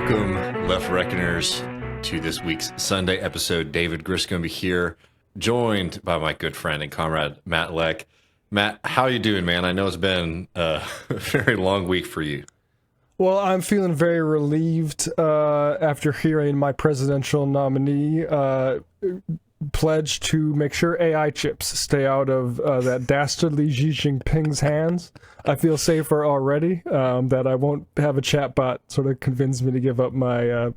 Welcome, Left Reckoners, to this week's Sunday episode. David Griscombe here, joined by my good friend and comrade, Matt Leck. Matt, how you doing, man? I know it's been a very long week for you. Well, I'm feeling very relieved after hearing my presidential nominee pledge to make sure AI chips stay out of that dastardly Xi Jinping's hands. I feel safer already that I won't have a chatbot sort of convince me to give up my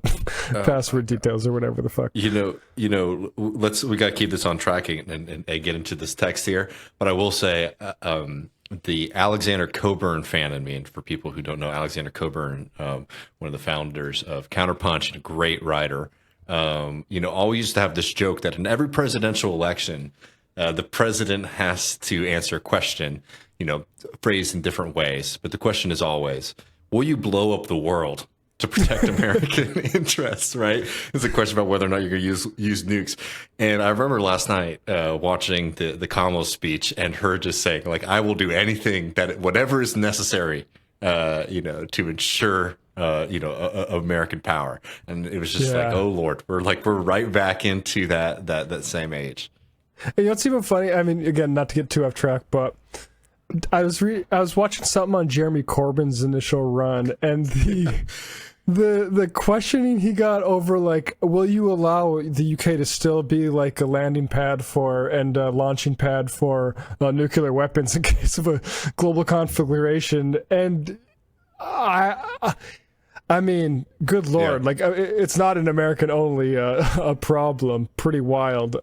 password details or whatever the fuck. We got to keep this on track and get into this text here. But I will say, the Alexander Cockburn fan in me, and for people who don't know, Alexander Cockburn, one of the founders of Counterpunch and a great writer, always used to have this joke that in every presidential election, the president has to answer a question, phrased in different ways. But the question is always, will you blow up the world to protect American interests, right? It's a question about whether or not you're going to use nukes. And I remember last night watching the Kamala speech and her just saying, like, I will do anything whatever is necessary, to ensure American power. And it was just like, oh Lord, we're right back into that same age. And what's even funny, I mean, again, not to get too off track, but I was watching something on Jeremy Corbyn's initial run, and the questioning he got over, like, will you allow the UK to still be like a landing pad for and a launching pad for nuclear weapons in case of a global conflagration? And I mean, good Lord, like, it's not an American only a problem. Pretty wild.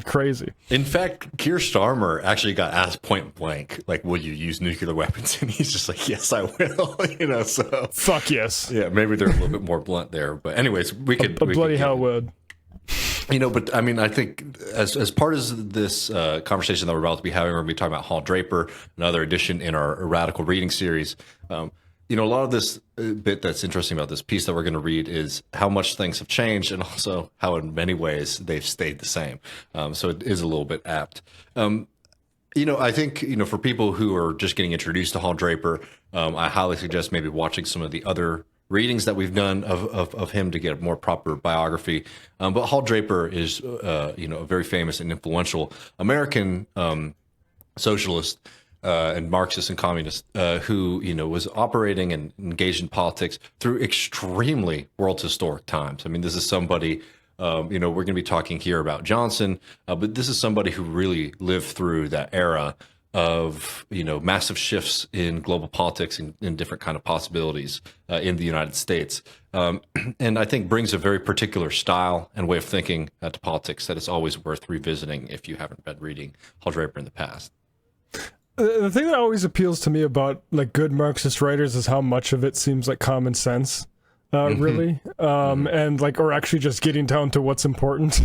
Crazy. In fact, Keir Starmer actually got asked point blank, like, will you use nuclear weapons? And he's just like, yes, I will. So fuck yes. Yeah, maybe they're a little bit more blunt there. But anyways, we could bloody hell would. But I mean, I think as part of this conversation that we're about to be having, we're going to be talking about Hal Draper, another edition in our radical reading series. A lot of this bit that's interesting about this piece that we're going to read is how much things have changed and also how in many ways they've stayed the same. So it is a little bit apt. I think, for people who are just getting introduced to Hal Draper, I highly suggest maybe watching some of the other readings that we've done of him to get a more proper biography. But Hal Draper is, a very famous and influential American socialist and Marxist and communist who, was operating and engaged in politics through extremely world historic times. I mean, this is somebody, we're going to be talking here about Johnson, but this is somebody who really lived through that era of, massive shifts in global politics and different kind of possibilities in the United States. And I think brings a very particular style and way of thinking to politics that is always worth revisiting if you haven't been reading Hal Draper in the past. The thing that always appeals to me about, like, good Marxist writers is how much of it seems like common sense, really, and like, or actually just getting down to what's important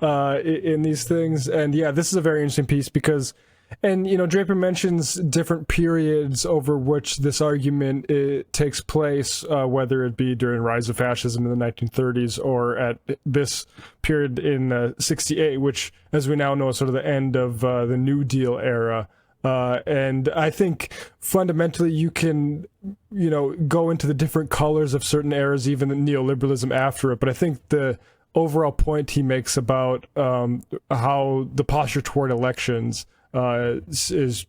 in these things. And yeah, this is a very interesting piece because, and Draper mentions different periods over which this argument takes place, whether it be during rise of fascism in the 1930s or at this period in '68, which, as we now know, is sort of the end of the New Deal era. And I think fundamentally you can, go into the different colors of certain eras, even the neoliberalism after it. But I think the overall point he makes about how the posture toward elections is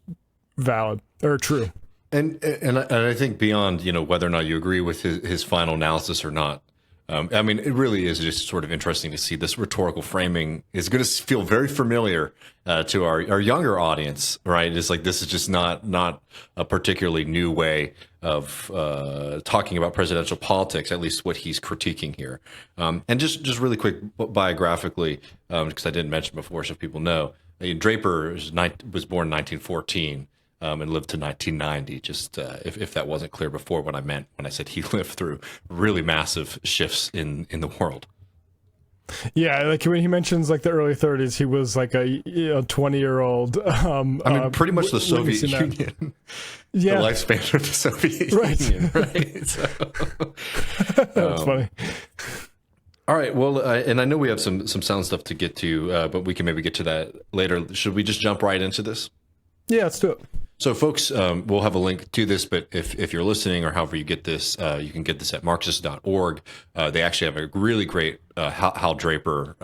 valid or true. And I think beyond, whether or not you agree with his final analysis or not, I mean, it really is just sort of interesting to see this rhetorical framing is going to feel very familiar to our younger audience, right? It's like, this is just not a particularly new way of talking about presidential politics, at least what he's critiquing here. And just really quick biographically, because I didn't mention before, so people know, Draper was born in 1914. And lived to 1990, just if that wasn't clear before, what I meant when I said he lived through really massive shifts in the world. Yeah, like when he mentions like the early 30s, he was like a 20-year-old. Pretty much the Soviet Union. Yeah, the lifespan of the Soviet Union, right? So, that's funny. All right, well, and I know we have some sound stuff to get to, but we can maybe get to that later. Should we just jump right into this? Yeah, let's do it. So, folks, we'll have a link to this, but if you're listening or however you get this, you can get this at Marxist.org. They actually have a really great Hal Draper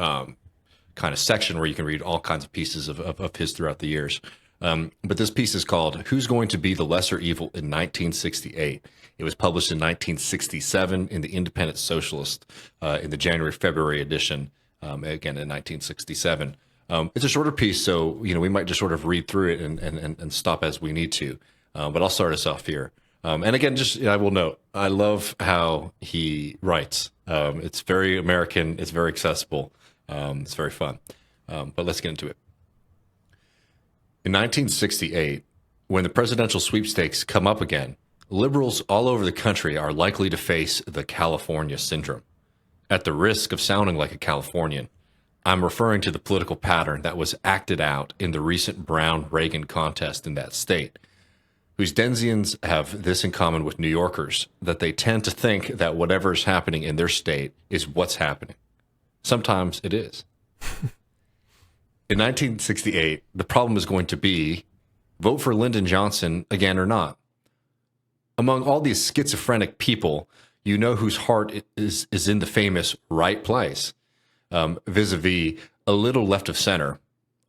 kind of section where you can read all kinds of pieces of his throughout the years. But this piece is called "Who's Going to Be the Lesser Evil in 1968?" It was published in 1967 in the Independent Socialist in the January-February edition, again in 1967. It's a shorter piece, so we might just sort of read through it and stop as we need to. But I'll start us off here. And again, I will note, I love how he writes. It's very American. It's very accessible. It's very fun. But let's get into it. In 1968, when the presidential sweepstakes come up again, liberals all over the country are likely to face the California syndrome. At the risk of sounding like a Californian, I'm referring to the political pattern that was acted out in the recent Brown-Reagan contest in that state, whose Denzians have this in common with New Yorkers, that they tend to think that whatever is happening in their state is what's happening. Sometimes it is. In 1968, the problem is going to be, vote for Lyndon Johnson again or not. Among all these schizophrenic people, you know whose heart is in the famous right place. Vis-a-vis a little left of center,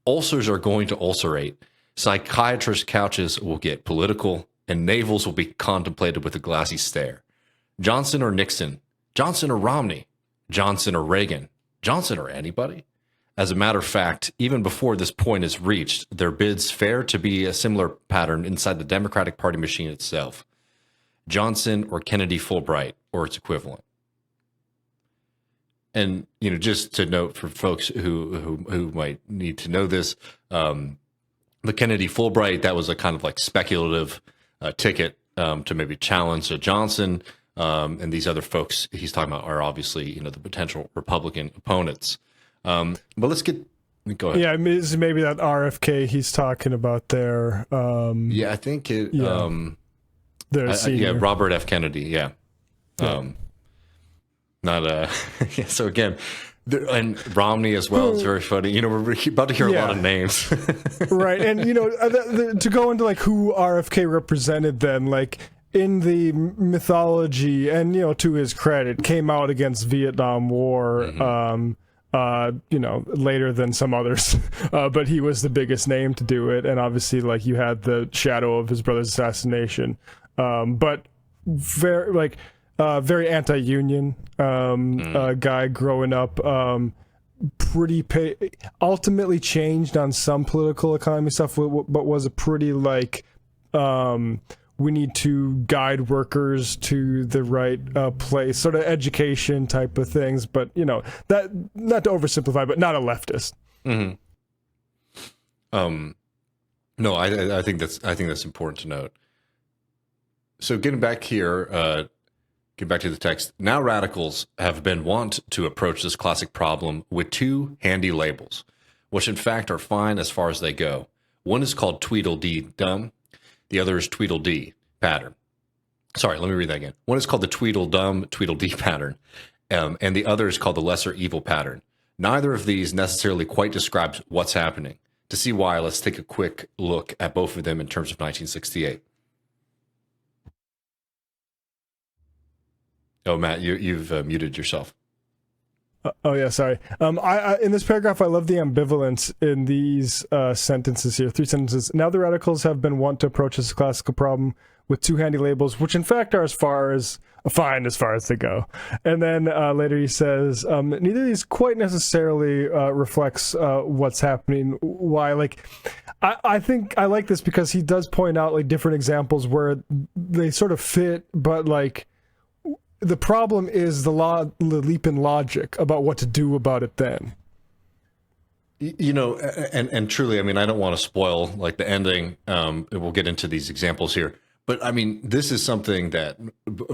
ulcers are going to ulcerate, psychiatrist couches will get political, and navels will be contemplated with a glassy stare. Johnson or Nixon, Johnson or Romney, Johnson or Reagan, Johnson or anybody? As a matter of fact, even before this point is reached, their bids fare to be a similar pattern inside the Democratic Party machine itself. Johnson or Kennedy Fulbright, or its equivalent. And, just to note for folks who might need to know this, the Kennedy Fulbright, that was a kind of like speculative ticket to maybe challenge Johnson. And these other folks he's talking about are obviously, the potential Republican opponents. But go ahead. Yeah, maybe that RFK he's talking about there. Yeah, I think it. Yeah, Robert F. Kennedy. Yeah. So again, and Romney as well. It's very funny. We're about to hear a lot of names. Right. And, to go into like who RFK represented then, like in the mythology and, to his credit, came out against Vietnam War, later than some others, but he was the biggest name to do it. And obviously like you had the shadow of his brother's assassination, but very anti-union guy growing up, ultimately changed on some political economy stuff, but was a pretty we need to guide workers to the right place, sort of education type of things. But that, not to oversimplify, but not a leftist. Mm-hmm. No, I think that's important to note. So getting back here. Get back to the text. Now radicals have been wont to approach this classic problem with two handy labels, which in fact are fine as far as they go. One is called Tweedledum, the other is Tweedledee pattern. Sorry, let me read that again. One is called the Tweedledum-Tweedledee pattern, and the other is called the lesser evil pattern. Neither of these necessarily quite describes what's happening. To see why, let's take a quick look at both of them in terms of 1968. Oh, Matt, you've muted yourself. Oh yeah, sorry. I in this paragraph, I love the ambivalence in these sentences here. 3 sentences. Now the radicals have been wont to approach this classical problem with two handy labels, which in fact are fine as far as they go. And then later he says, neither of these quite necessarily reflects what's happening. Why? I think I like this because he does point out different examples where they sort of fit, but the problem is the leap in logic about what to do about it then. And truly, I don't want to spoil the ending. We'll get into these examples here. But this is something that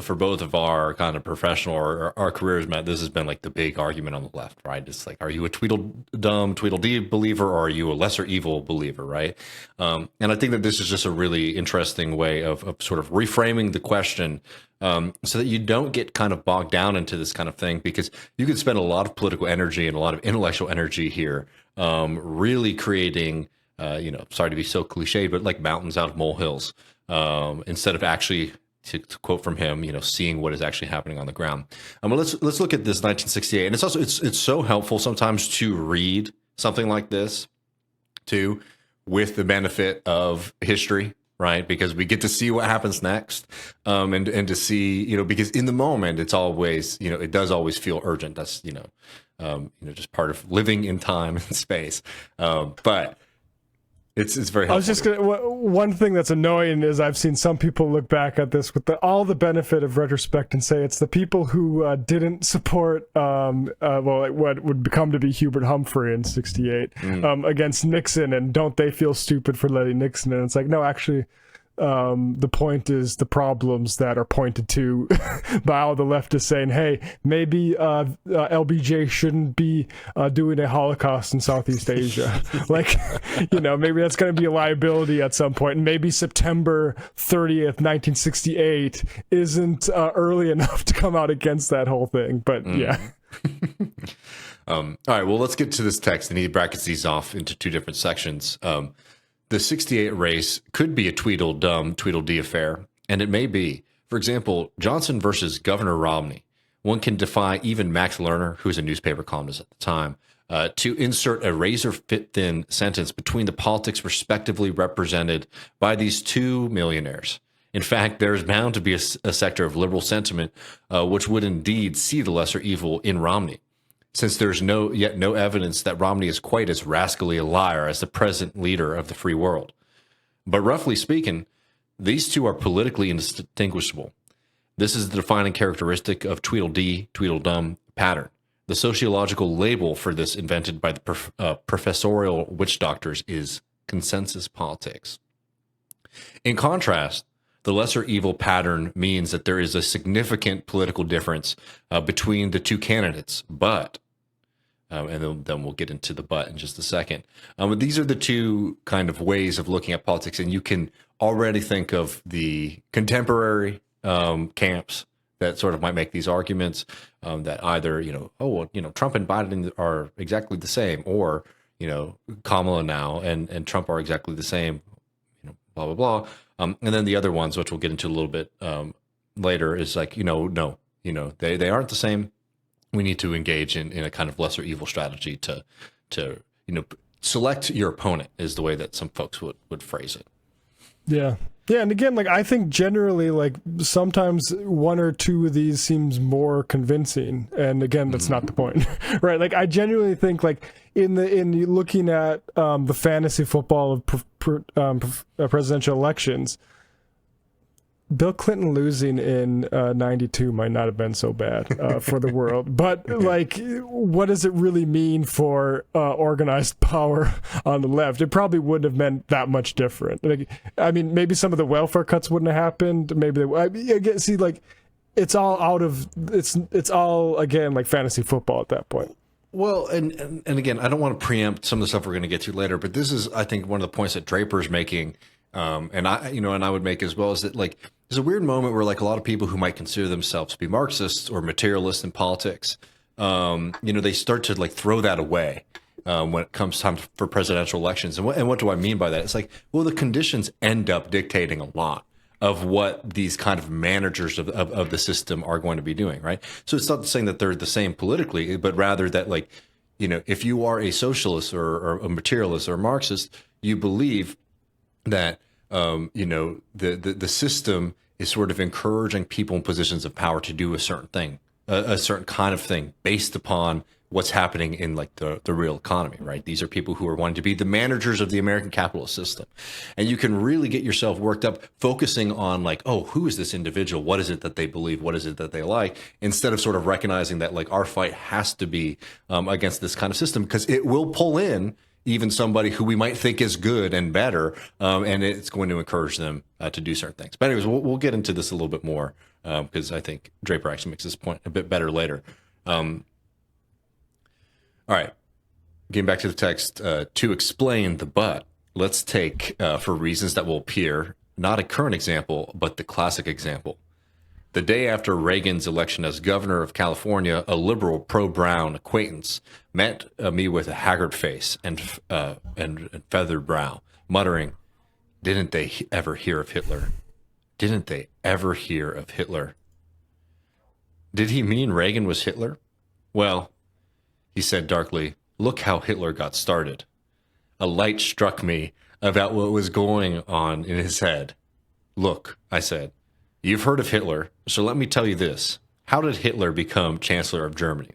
for both of our kind of professional or our careers, Matt, this has been the big argument on the left, right? It's are you a Tweedledee believer or are you a lesser evil believer, right? And I think that this is just a really interesting way of sort of reframing the question so that you don't get kind of bogged down into this kind of thing, because you could spend a lot of political energy and a lot of intellectual energy here really creating sorry to be so cliche, but like mountains out of molehills, instead of actually, to quote from him, seeing what is actually happening on the ground. But let's look at this 1968, and it's so helpful sometimes to read something like this too, with the benefit of history, right? Because we get to see what happens next, and to see, because in the moment it's always, it does always feel urgent. That's just part of living in time and space. But it's very helpful. I was just gonna, one thing that's annoying is I've seen some people look back at this with all the benefit of retrospect and say it's the people who didn't support what would become to be Hubert Humphrey in '68 against Nixon, and don't they feel stupid for letting Nixon in? It's like, no, actually, the point is the problems that are pointed to by all the leftists saying, hey, maybe LBJ shouldn't be doing a Holocaust in Southeast Asia. Like, maybe that's going to be a liability at some point. And maybe September 30th, 1968 isn't early enough to come out against that whole thing. But yeah. All right, well, let's get to this text. And he brackets these off into two different sections. The 68 race could be a Tweedledum-Tweedledee affair, and it may be. For example, Johnson versus Governor Romney. One can defy even Max Lerner, who's a newspaper columnist at the time, to insert a razor-thin sentence between the politics respectively represented by these two millionaires. In fact, there is bound to be a sector of liberal sentiment which would indeed see the lesser evil in Romney, since there's no evidence that Romney is quite as rascally a liar as the present leader of the free world. But roughly speaking, these two are politically indistinguishable. This is the defining characteristic of Tweedledee, Tweedledum pattern. The sociological label for this invented by the professorial witch doctors is consensus politics. In contrast, the lesser evil pattern means that there is a significant political difference between the two candidates, but, and then we'll get into the but in just a second. But these are the two kind of ways of looking at politics, and you can already think of the contemporary camps that sort of might make these arguments that either, Trump and Biden are exactly the same, or, Kamala now and Trump are exactly the same, blah, blah, blah. And then the other ones, which we'll get into a little bit later, is like, no, they aren't the same. We need to engage in a kind of lesser evil strategy to select your opponent, is the way that some folks would phrase it. Yeah. Yeah, and again, I think generally, sometimes one or two of these seems more convincing, and again, that's not the point, right? I genuinely think, in looking at the fantasy football of presidential elections, Bill Clinton losing in 92 might not have been so bad for the world. But, what does it really mean for organized power on the left? It probably wouldn't have meant that much different. Maybe some of the welfare cuts wouldn't have happened. Maybe it's all out of, it's all, again, fantasy football at that point. Well, and again, I don't want to preempt some of the stuff we're going to get to later, but this is, I think, one of the points that Draper's making, and I would make as well, is that there's a weird moment where a lot of people who might consider themselves to be Marxists or materialists in politics, they start to throw that away when it comes time for presidential elections. And what do I mean by that? It's the conditions end up dictating a lot of what these kind of managers of the system are going to be doing, right? So it's not saying that they're the same politically, but rather that if you are a socialist or a materialist or a Marxist, you believe that the system is sort of encouraging people in positions of power to do a certain thing, a certain kind of thing, based upon what's happening in the real economy, right? These are people who are wanting to be the managers of the American capitalist system. And you can really get yourself worked up focusing on who is this individual? What is it that they believe? What is it that they like? Instead of sort of recognizing that our fight has to be against this kind of system, because it will pull in even somebody who we might think is good and better, and it's going to encourage them to do certain things. But anyways, we'll get into this a little bit more because I think Draper actually makes this point a bit better later. All right, getting back to the text, to explain the but, let's take, for reasons that will appear, not a current example, but the classic example. The day after Reagan's election as governor of California, a liberal pro-Brown acquaintance met me with a haggard face and feathered brow, muttering, "Didn't they ever hear of Hitler? Didn't they ever hear of Hitler?" Did he mean Reagan was Hitler? Well, he said darkly, "Look how Hitler got started." A light struck me about what was going on in his head. "Look," I said, "you've heard of Hitler, so let me tell you this. How did Hitler become Chancellor of Germany?"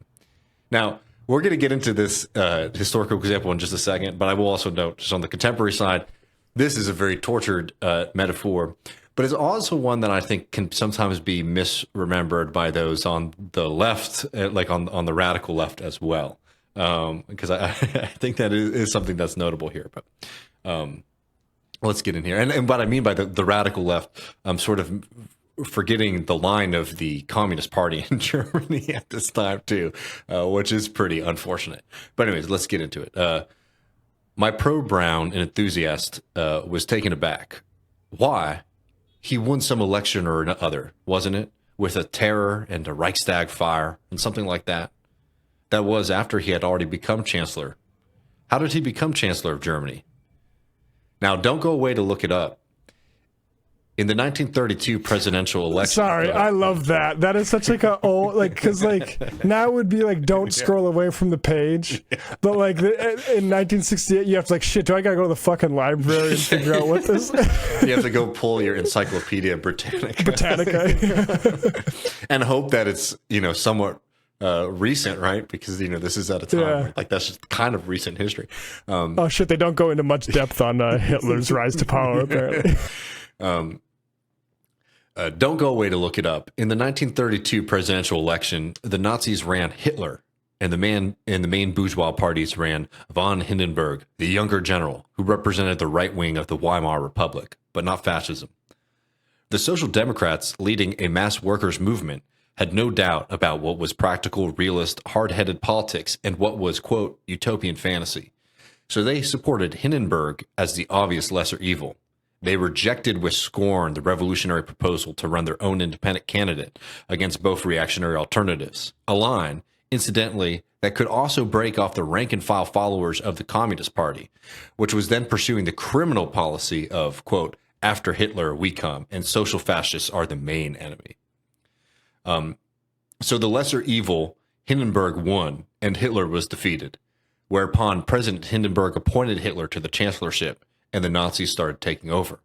Now, we're going to get into this historical example in just a second, but I will also note, just on the contemporary side, this is a very tortured metaphor, but it's also one that I think can sometimes be misremembered by those on the left, like on the radical left as well, because I think that is something that's notable here. But let's get in here. And what I mean by the radical left, I'm sort of forgetting the line of the Communist Party in Germany at this time too, which is pretty unfortunate. But anyways, let's get into it. My pro-Brown enthusiast was taken aback. Why? He won some election or another, wasn't it? With a terror and a Reichstag fire and something like that. That was after he had already become chancellor. How did he become Chancellor of Germany? Now, don't go away to look it up. In the 1932 presidential election. Sorry, I love that. That is such like a old, like, because like now it would be like don't scroll away from the page, but like in 1968 you have to like shit. Do I gotta go to the fucking library and figure out what this? You have to go pull your Encyclopedia Britannica, and hope that it's somewhat recent, right? Because this is at a time where, like that's just kind of recent history. Oh shit! They don't go into much depth on Hitler's rise to power apparently. Don't go away to look it up. In the 1932 presidential election, the Nazis ran Hitler, and the main bourgeois parties ran von Hindenburg, the younger general, who represented the right wing of the Weimar Republic, but not fascism. The Social Democrats, leading a mass workers' movement, had no doubt about what was practical, realist, hard-headed politics and what was, quote, utopian fantasy. So they supported Hindenburg as the obvious lesser evil. They rejected with scorn the revolutionary proposal to run their own independent candidate against both reactionary alternatives, a line, incidentally, that could also break off the rank-and-file followers of the Communist Party, which was then pursuing the criminal policy of, quote, after Hitler we come, and social fascists are the main enemy. So the lesser evil, Hindenburg won, and Hitler was defeated, whereupon President Hindenburg appointed Hitler to the chancellorship, and the Nazis started taking over.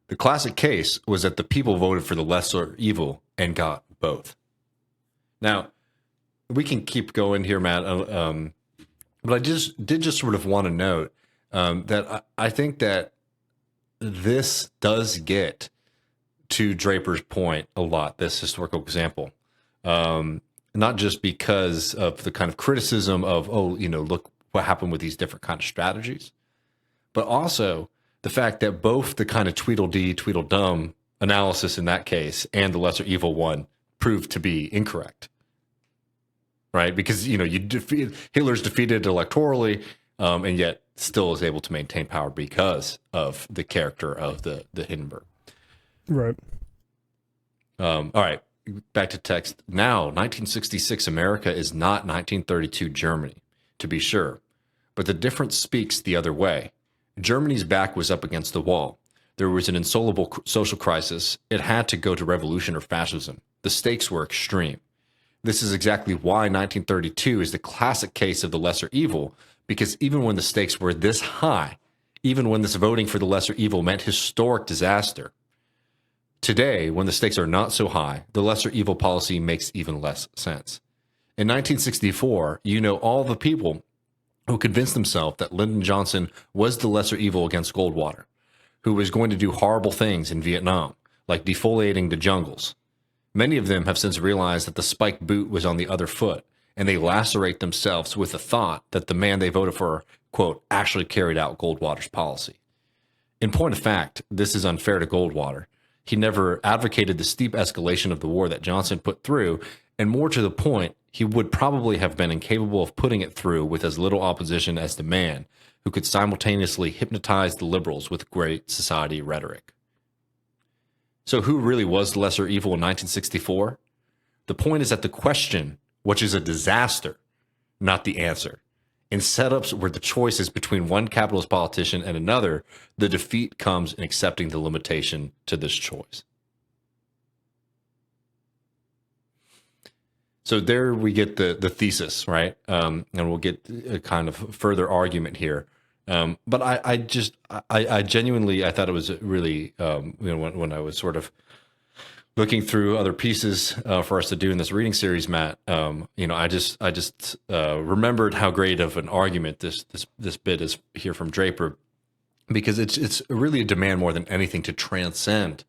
The classic case was that the people voted for the lesser evil and got both. Now, we can keep going here, Matt, but I did sort of want to note that I think that this does get to Draper's point a lot, this historical example. Not just because of the kind of criticism of, look what happened with these different kind of strategies, but also the fact that both the kind of Tweedledee, Tweedledum analysis in that case and the lesser evil one proved to be incorrect, right? Because, Hitler's defeated electorally, and yet still is able to maintain power because of the character of the Hindenburg. Right. All right, back to text. Now, 1966 America is not 1932 Germany, to be sure, but the difference speaks the other way. Germany's back was up against the wall. There was an insoluble social crisis. It had to go to revolution or fascism. The stakes were extreme. This is exactly why 1932 is the classic case of the lesser evil, because even when the stakes were this high, even when this voting for the lesser evil meant historic disaster, today, when the stakes are not so high, the lesser evil policy makes even less sense. In 1964, all the people who convinced themselves that Lyndon Johnson was the lesser evil against Goldwater, who was going to do horrible things in Vietnam, like defoliating the jungles. Many of them have since realized that the spiked boot was on the other foot, and they lacerate themselves with the thought that the man they voted for, quote, actually carried out Goldwater's policy. In point of fact, this is unfair to Goldwater. He never advocated the steep escalation of the war that Johnson put through, and more to the point, he would probably have been incapable of putting it through with as little opposition as the man who could simultaneously hypnotize the liberals with great society rhetoric. So who really was the lesser evil in 1964? The point is that the question, which is a disaster, not the answer. In setups where the choice is between one capitalist politician and another, the defeat comes in accepting the limitation to this choice. So there we get the thesis, right? And we'll get a kind of further argument here. But I genuinely, I thought it was really, when I was sort of looking through other pieces for us to do in this reading series, Matt, I just remembered how great of an argument this bit is here from Draper, because it's really a demand more than anything to transcend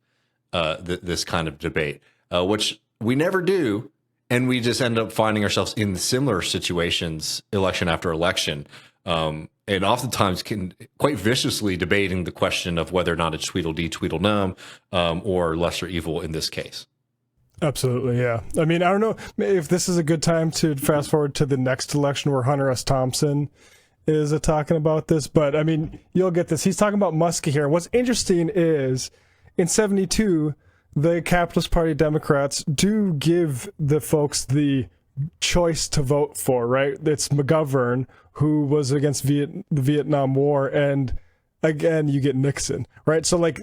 this kind of debate, which we never do. And we just end up finding ourselves in similar situations, election after election, and oftentimes can quite viciously debating the question of whether or not it's Tweedledee, Tweedledum, or lesser evil in this case. Absolutely, yeah. I mean, I don't know if this is a good time to fast forward to the next election where Hunter S. Thompson is talking about this, but I mean, you'll get this. He's talking about Muskie here. What's interesting is in 72, the Capitalist Party Democrats do give the folks the choice to vote for, right? It's McGovern, who was against the Vietnam War, and again, you get Nixon, right? So like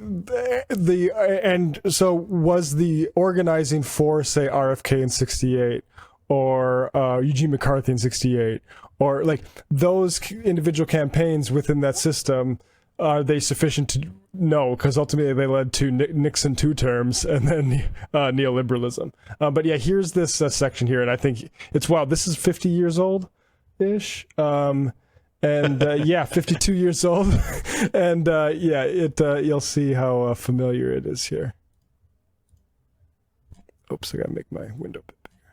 so was the organizing for, say, RFK in 68 or Eugene McCarthy in 68, or like those individual campaigns within that system, are they sufficient to no? Because ultimately they led to Nixon 2 terms and then neoliberalism. But yeah, here's this section here, and I think it's wow. This is 50 years old, ish, and yeah, 52 years old, and yeah, you'll see how familiar it is here. Oops, I gotta make my window bit bigger.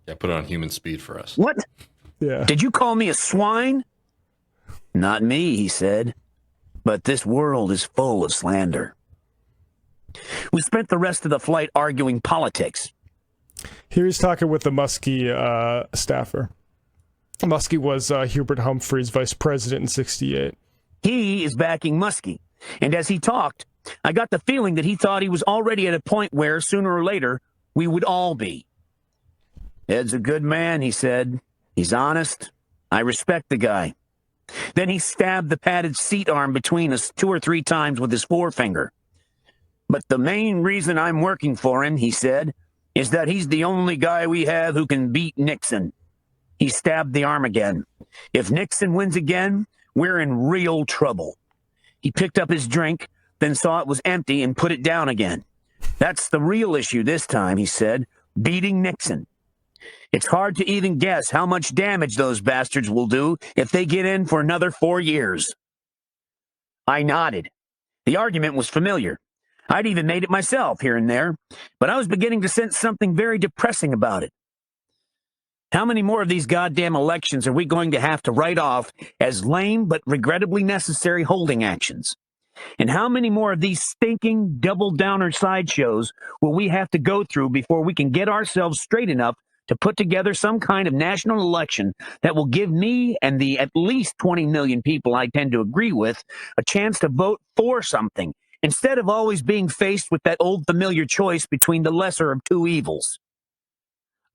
Yeah, put it on human speed for us. What? Yeah. Did you call me a swine? Not me, he said. But this world is full of slander. We spent the rest of the flight arguing politics. Here he's talking with the Muskie staffer. Muskie was Hubert Humphrey's vice president in 68. He is backing Muskie. And as he talked, I got the feeling that he thought he was already at a point where, sooner or later, we would all be. Ed's a good man, he said. He's honest. I respect the guy. Then he stabbed the padded seat arm between us 2 or 3 times with his forefinger. But the main reason I'm working for him, he said, is that he's the only guy we have who can beat Nixon. He stabbed the arm again. If Nixon wins again, we're in real trouble. He picked up his drink, then saw it was empty and put it down again. That's the real issue this time, he said, beating Nixon. It's hard to even guess how much damage those bastards will do if they get in for another 4 years. I nodded. The argument was familiar. I'd even made it myself here and there, but I was beginning to sense something very depressing about it. How many more of these goddamn elections are we going to have to write off as lame but regrettably necessary holding actions? And how many more of these stinking double-downer sideshows will we have to go through before we can get ourselves straight enough to put together some kind of national election that will give me and the at least 20 million people I tend to agree with a chance to vote for something, instead of always being faced with that old familiar choice between the lesser of 2 evils.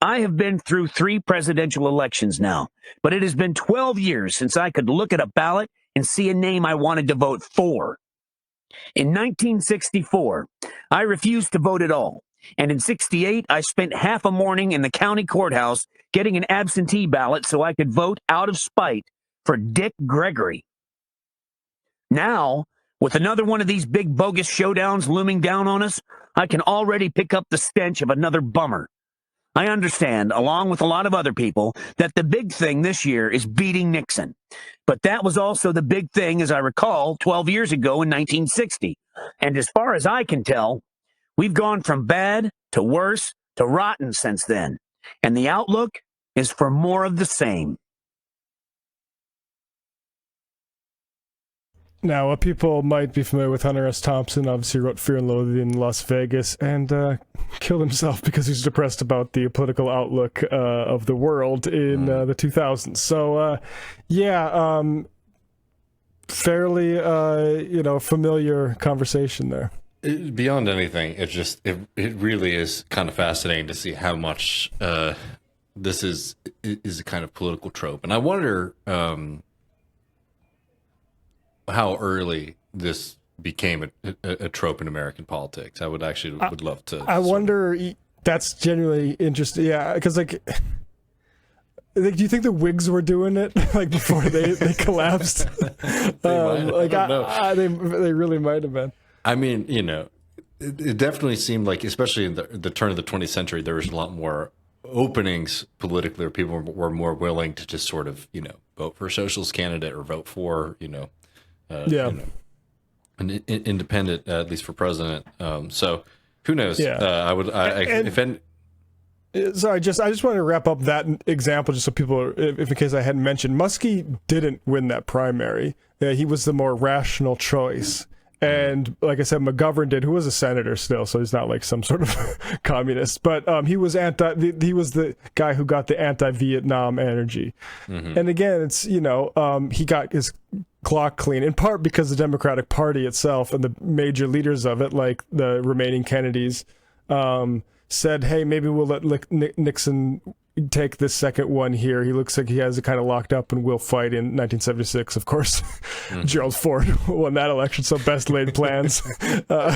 I have been through 3 presidential elections now, but it has been 12 years since I could look at a ballot and see a name I wanted to vote for. In 1964, I refused to vote at all. And in 68, I spent half a morning in the county courthouse getting an absentee ballot so I could vote out of spite for Dick Gregory. Now, with another one of these big bogus showdowns looming down on us, I can already pick up the stench of another bummer. I understand, along with a lot of other people, that the big thing this year is beating Nixon. But that was also the big thing, as I recall, 12 years ago in 1960. And as far as I can tell, we've gone from bad to worse to rotten since then. And the outlook is for more of the same. Now, people might be familiar with Hunter S. Thompson. Obviously wrote Fear and Loathing in Las Vegas and killed himself because he's depressed about the political outlook of the world in the 2000s. So, yeah, fairly, familiar conversation there. Beyond anything, it really is kind of fascinating to see how much this is a kind of political trope, and I wonder how early this became a trope in American politics. I would love to. I wonder. That's genuinely interesting. Yeah, because like, do you think the Whigs were doing it like before they collapsed? They really might have been. I mean, it definitely seemed like, especially in the turn of the 20th century, there was a lot more openings politically, where people were more willing to just sort of, vote for a socialist candidate or vote for, an independent, at least for president. So who knows? Yeah. Sorry, I just wanted to wrap up that example just so people, if in case I hadn't mentioned, Muskie didn't win that primary. He was the more rational choice. And like I said, McGovern did, who was a senator still, so he's not like some sort of communist. But he was he was the guy who got the anti-Vietnam energy. Mm-hmm. And again, it's, he got his clock clean, in part because the Democratic Party itself and the major leaders of it, like the remaining Kennedys, said, hey, maybe we'll let Nixon take this second one here. He looks like he has it kind of locked up and will fight in 1976, of course. Mm-hmm. Gerald Ford won that election, so best laid plans. No.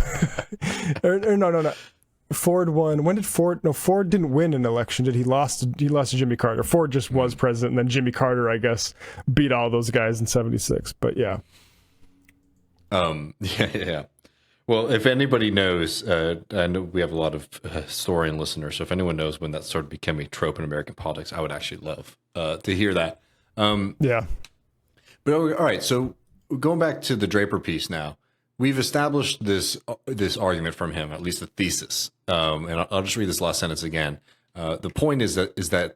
Ford won. When did Ford? No, Ford didn't win an election. Did he lost to Jimmy Carter? Ford just was president, and then Jimmy Carter, I guess, beat all those guys in 76. But yeah. Yeah. Well, if anybody knows, I know we have a lot of historian listeners, so if anyone knows when that sort of became a trope in American politics, I would actually love to hear that. Yeah. But all right, so going back to the Draper piece now, we've established this argument from him, at least the thesis, and I'll just read this last sentence again. The point is that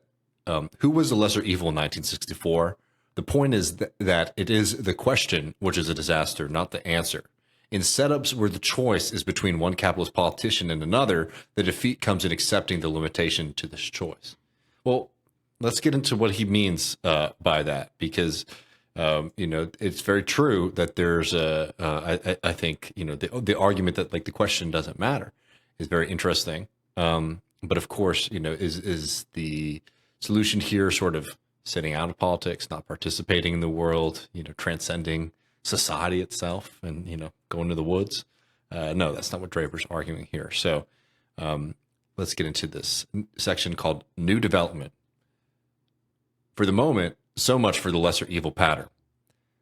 who was the lesser evil in 1964? The point is that it is the question which is a disaster, not the answer. In setups where the choice is between one capitalist politician and another, the defeat comes in accepting the limitation to this choice. Well, let's get into what he means by that, because it's very true that there's I think the argument that like the question doesn't matter is very interesting. But of course, is the solution here sort of sitting out of politics, not participating in the world, transcending society itself and, going to the woods? No, that's not what Draper's arguing here. So let's get into this section called New Development. For the moment, so much for the lesser evil pattern.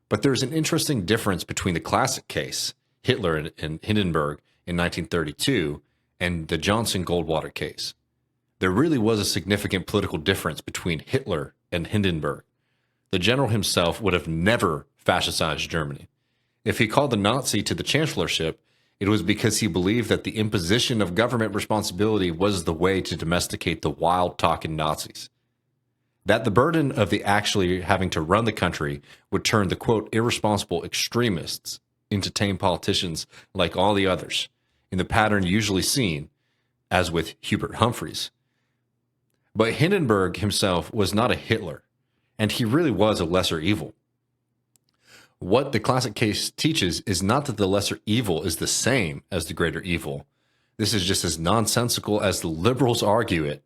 But there's an interesting difference between the classic case, Hitler and Hindenburg in 1932, and the Johnson-Goldwater case. There really was a significant political difference between Hitler and Hindenburg. The general himself would have never fascistized Germany. If he called the Nazi to the chancellorship, it was because he believed that the imposition of government responsibility was the way to domesticate the wild-talking Nazis. That the burden of the actually having to run the country would turn the, quote, irresponsible extremists into tame politicians like all the others, in the pattern usually seen, as with Hubert Humphreys. But Hindenburg himself was not a Hitler, and he really was a lesser evil. What the classic case teaches is not that the lesser evil is the same as the greater evil. This is just as nonsensical as the liberals argue it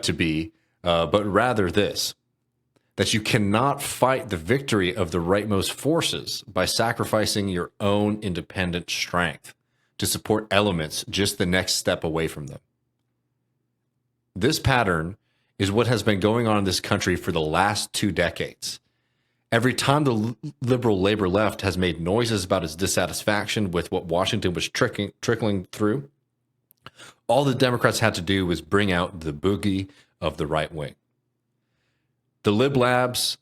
to be, but rather this, that you cannot fight the victory of the rightmost forces by sacrificing your own independent strength to support elements just the next step away from them. This pattern is what has been going on in this country for the last 2 decades. Every time the liberal labor left has made noises about its dissatisfaction with what Washington was trickling through, all the Democrats had to do was bring out the boogie of the right wing. The Lib Labs,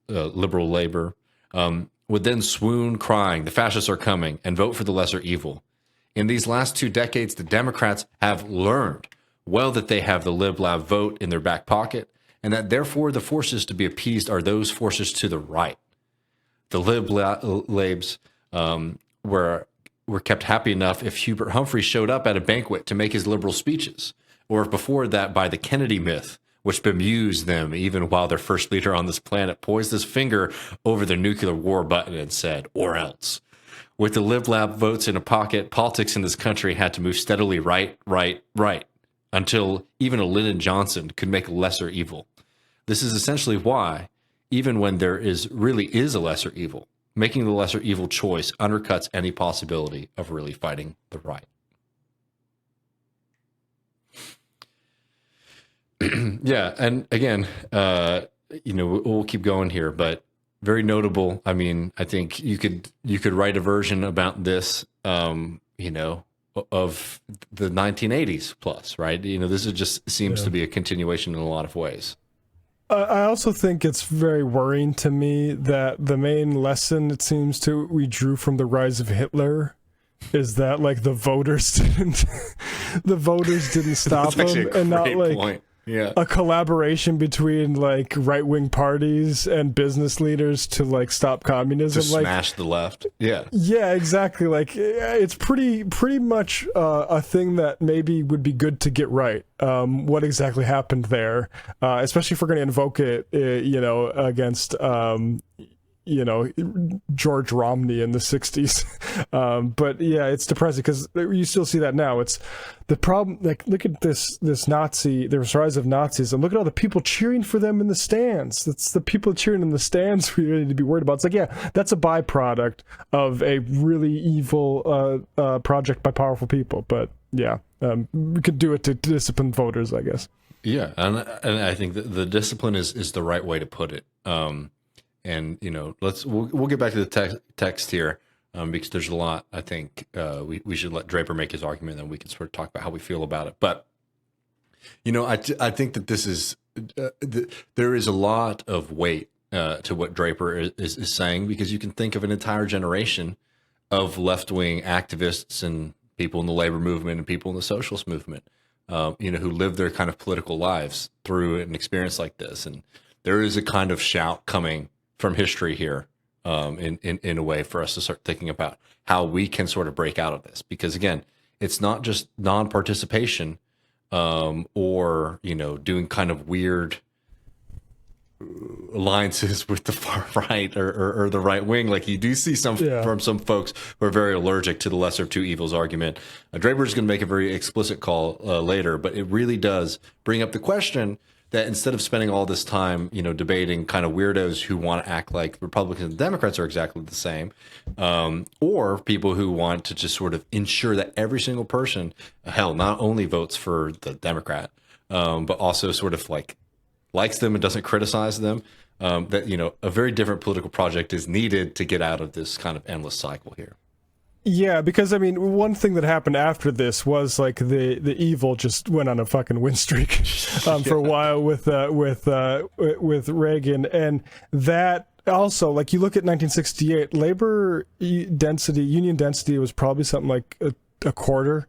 liberal labor, would then swoon crying, the fascists are coming, and vote for the lesser evil. In these last 2 decades, the Democrats have learned well that they have the Lib Lab vote in their back pocket, and that therefore the forces to be appeased are those forces to the right. The Lib Labs were kept happy enough if Hubert Humphrey showed up at a banquet to make his liberal speeches, or if before that by the Kennedy myth which bemused them even while their first leader on this planet poised his finger over the nuclear war button and said, "Or else." With the lib-lab votes in a pocket, politics in this country had to move steadily right, until even a Lyndon Johnson could make a lesser evil. This is essentially why, even when there really is a lesser evil, making the lesser evil choice undercuts any possibility of really fighting the right. Yeah, and again, we'll keep going here, but very notable. I mean, I think you could write a version about this, of the 1980s plus, right? This is just seems to be a continuation in a lot of ways. I also think it's very worrying to me that the main lesson it seems we drew from the rise of Hitler is that like the voters didn't stop him, and not like point. Yeah. A collaboration between like right-wing parties and business leaders to like stop communism, to smash the left. Yeah exactly. Like it's pretty much a thing that maybe would be good to get right. What exactly happened there, especially if we're going to invoke it against George Romney in the 60s. But yeah, it's depressing because you still see that now. It's the problem. Like, look at this the rise of Nazis, and look at all the people cheering for them in the stands. That's the people cheering in the stands we really need to be worried about. It's like, yeah, that's a byproduct of a really evil project by powerful people. But yeah, we could do it to discipline voters, I guess. Yeah, and I think the discipline is the right way to put it. And we'll get back to the text here, because there's a lot. I think we should let Draper make his argument, and then we can sort of talk about how we feel about it. But I think that this is there is a lot of weight to what Draper is saying, because you can think of an entire generation of left-wing activists and people in the labor movement and people in the socialist movement, who live their kind of political lives through an experience like this, and there is a kind of shout coming from history here, in a way for us to start thinking about how we can sort of break out of this. Because again, it's not just non-participation, or doing kind of weird alliances with the far right or the right wing. Like you do see from some folks who are very allergic to the lesser of two evils argument. Draper is going to make a very explicit call later, but it really does bring up the question that instead of spending all this time, debating kind of weirdos who want to act like Republicans and Democrats are exactly the same, or people who want to just sort of ensure that every single person, not only votes for the Democrat, but also sort of likes them and doesn't criticize them, that, a very different political project is needed to get out of this kind of endless cycle here. Yeah, because I mean, one thing that happened after this was like the evil just went on a fucking win streak for a while with Reagan, and that also, like, you look at 1968, labor density, union density was probably something like a quarter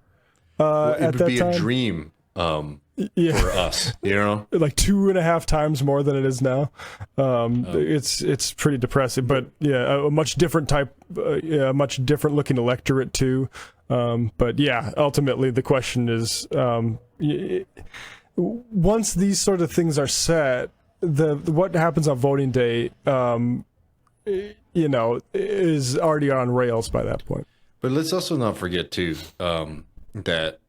at that time. It would be a dream. For us, like 2.5 times more than it is now. It's pretty depressing, but yeah, a much different a much different looking electorate too. But yeah, ultimately the question is, once these sort of things are set, what happens on voting day, is already on rails by that point. But let's also not forget too, that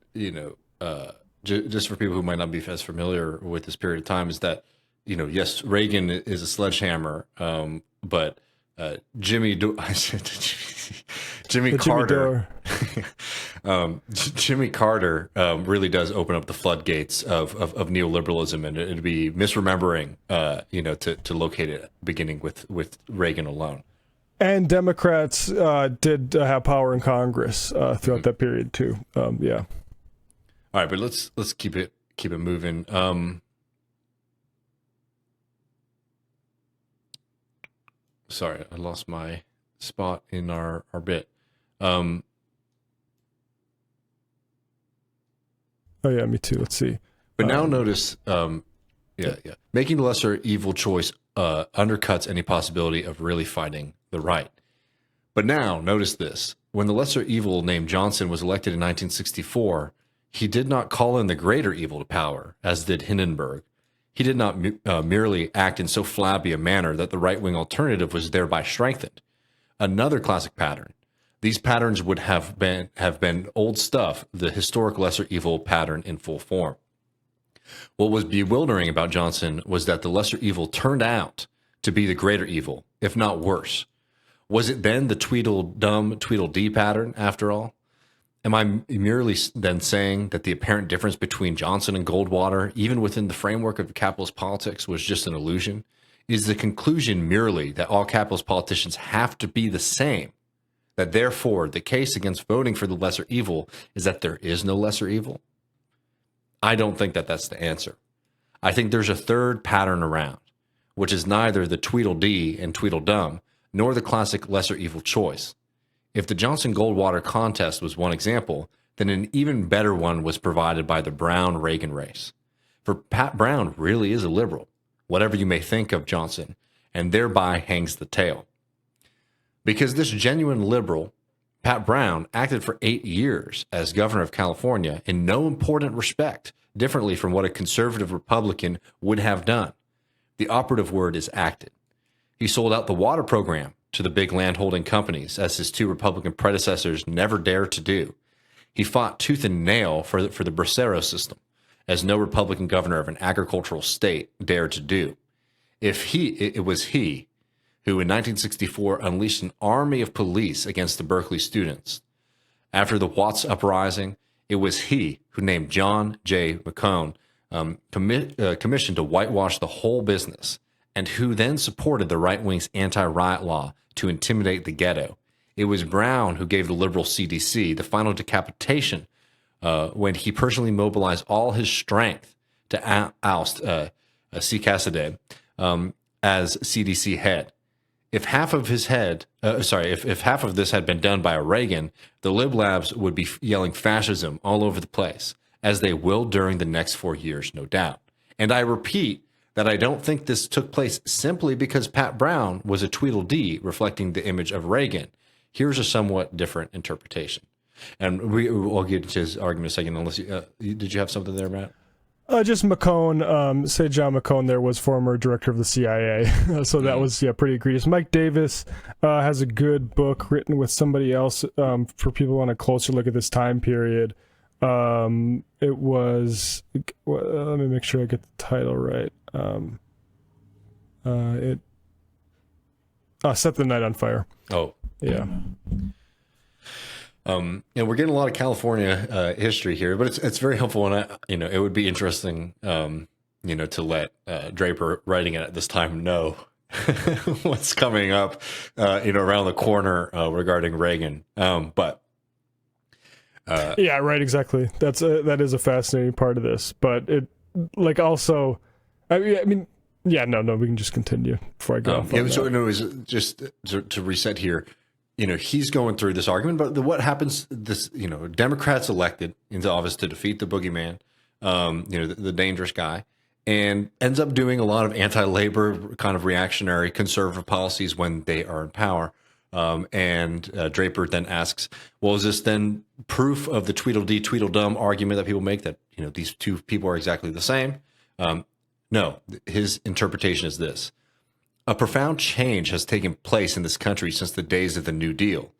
just for people who might not be as familiar with this period of time, is that, yes, Reagan is a sledgehammer, but Jimmy Carter, Jimmy Carter really does open up the floodgates of neoliberalism, and it'd be misremembering, to locate it beginning with Reagan alone. And Democrats did have power in Congress throughout that period too. Yeah. All right, but let's keep it moving. Sorry, I lost my spot in our bit. Oh yeah, me too. Let's see. But now notice, making the lesser evil choice undercuts any possibility of really fighting the right. But now notice this: when the lesser evil named Johnson was elected in 1964. He did not call in the greater evil to power, as did Hindenburg. He did not merely act in so flabby a manner that the right-wing alternative was thereby strengthened. Another classic pattern. These patterns would have been old stuff, the historic lesser evil pattern in full form. What was bewildering about Johnson was that the lesser evil turned out to be the greater evil, if not worse. Was it then the Tweedledum-Tweedledee pattern, after all? Am I merely then saying that the apparent difference between Johnson and Goldwater, even within the framework of capitalist politics, was just an illusion? Is the conclusion merely that all capitalist politicians have to be the same? That therefore the case against voting for the lesser evil is that there is no lesser evil? I don't think that that's the answer. I think there's a third pattern around, which is neither the Tweedledee and Tweedledum, nor the classic lesser evil choice. If the Johnson-Goldwater contest was one example, then an even better one was provided by the Brown-Reagan race. For Pat Brown really is a liberal, whatever you may think of Johnson, and thereby hangs the tale. Because this genuine liberal, Pat Brown, acted for 8 years as governor of California in no important respect, differently from what a conservative Republican would have done. The operative word is acted. He sold out the water program to the big landholding companies, as his two Republican predecessors never dared to do. He fought tooth and nail for the Bracero system, as no Republican governor of an agricultural state dared to do. It was he who in 1964 unleashed an army of police against the Berkeley students. After the Watts uprising, it was he who named John J. McCone commissioned to whitewash the whole business, and who then supported the right-wing's anti-riot law to intimidate the ghetto. It was Brown who gave the liberal CDC the final decapitation when he personally mobilized all his strength to oust C. Cassidy as CDC head. If half of this had been done by a Reagan, the Lib Labs would be yelling fascism all over the place, as they will during the next 4 years, no doubt. And I repeat that I don't think this took place simply because Pat Brown was a Tweedledee reflecting the image of Reagan. Here's a somewhat different interpretation. And we'll get to his argument in a second, unless did you have something there, Matt? Just McCone, say John McCone there was former director of the CIA. So that was, pretty egregious. Mike Davis has a good book written with somebody else for people who want a closer look at this time period. It was, let me make sure I get the title right. Set the Night on Fire. Oh. Yeah. And we're getting a lot of California history here, but it's very helpful, and it would be interesting, to let Draper writing it at this time know what's coming up, around the corner regarding Reagan. Right, exactly. That is a fascinating part of this, but it also, we can just continue before I go. It was just to reset here. He's going through this argument, but what happens, Democrats elected into office to defeat the boogeyman, the dangerous guy, and ends up doing a lot of anti-labor kind of reactionary conservative policies when they are in power. And Draper then asks, well, is this then proof of the Tweedledee, Tweedledum argument that people make that, these two people are exactly the same? No, his interpretation is this. A profound change has taken place in this country since the days of the New Deal,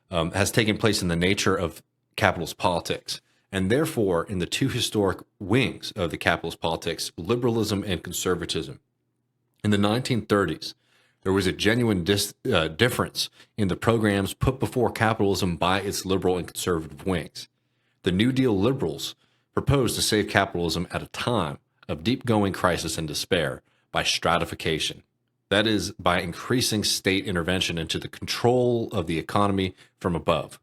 has taken place in the nature of capitalist politics, and therefore in the two historic wings of the capitalist politics, liberalism and conservatism. In the 1930s, there was a genuine difference in the programs put before capitalism by its liberal and conservative wings. The New Deal liberals proposed to save capitalism at a time of deep-going crisis and despair by stratification. That is, by increasing state intervention into the control of the economy from above.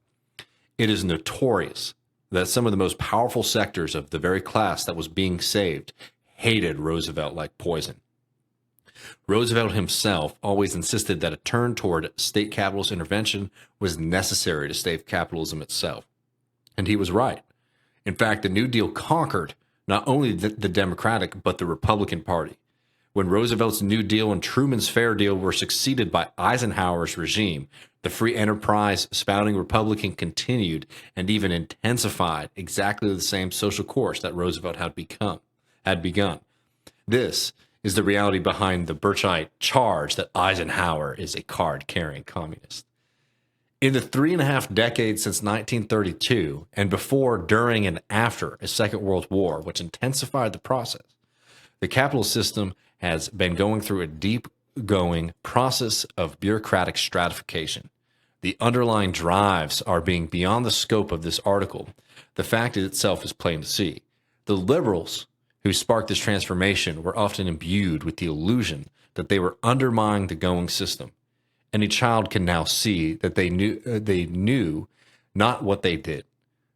It is notorious that some of the most powerful sectors of the very class that was being saved hated Roosevelt like poison. Roosevelt himself always insisted that a turn toward state capitalist intervention was necessary to save capitalism itself. And he was right. In fact, the New Deal conquered not only the Democratic, but the Republican Party. When Roosevelt's New Deal and Truman's Fair Deal were succeeded by Eisenhower's regime, the free enterprise spouting Republican continued and even intensified exactly the same social course that Roosevelt had begun. This is the reality behind the Birchite charge that Eisenhower is a card-carrying communist. In the 3.5 decades since 1932, and before, during, and after a Second World War, which intensified the process, the capitalist system has been going through a deep-going process of bureaucratic stratification. The underlying drives are being beyond the scope of this article. The fact itself is plain to see. The liberals who sparked this transformation were often imbued with the illusion that they were undermining the going system. Any child can now see that they knew not what they did.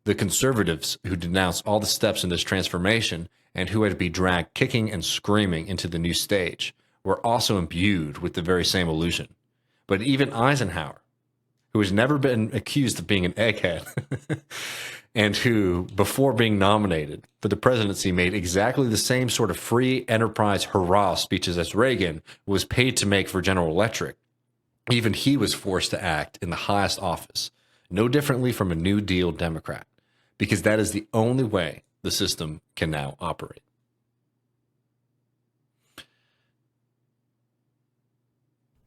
The conservatives who denounced all the steps in this transformation and who had to be dragged kicking and screaming into the new stage were also imbued with the very same illusion. But even Eisenhower, who has never been accused of being an egghead, and who, before being nominated for the presidency, made exactly the same sort of free enterprise hurrah speeches as Reagan was paid to make for General Electric, even he was forced to act in the highest office, no differently from a New Deal Democrat, because that is the only way the system can now operate.